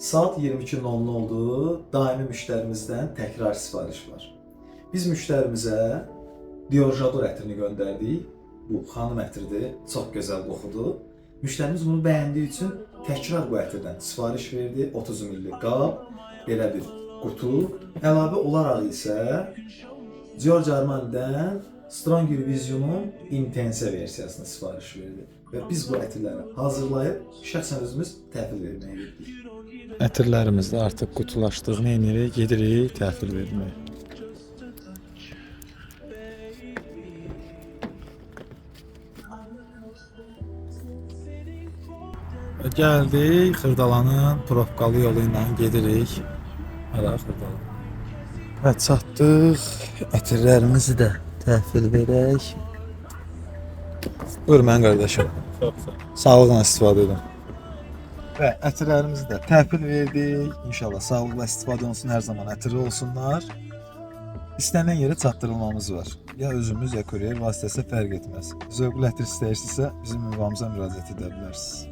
Saat 22:00 oldu. Daimi müştərimizdən təkrar sifariş var. Biz müştərimizə Dior ətrini göndərdik. Bu xanım ətridir, çox gözəl qoxudur. Müştərimiz bunu bəyəndiyi üçün təkrar bu ətirdən sifariş verdi. 30 milli qab, belə bir qutu. Əlavə olaraq isə Dior Armani'dən Stronger Vision'un Intense versiyasını sifariş verdi. Və biz bu ətirləri hazırlayıb şəxsən özümüz təhvil verməyə getdik. Ətirlərimiz də artıq qutulaşdığını enirik, gedirik təhvil verməyə. Gəldik, Xırdalanın probkalı yolu ilə gedirik. Hara Xırdala. Və çatdıq, ətirlərimizi də təhvil verək. Buyur mənim qardaşım. Sağlıqla istifadə edin. Və ətirlərimizi də təhvil verdik. İnşallah sağlıqla istifadə olsun, hər zaman ətirli olsunlar. İstənilən yerə çatdırılmamız var. Ya özümüz, ya kuryer vasitəsi fərq etməz. Zövqlü ətir istəyirsinizsə bizim ünvanımıza müraciət edə bilərsiniz.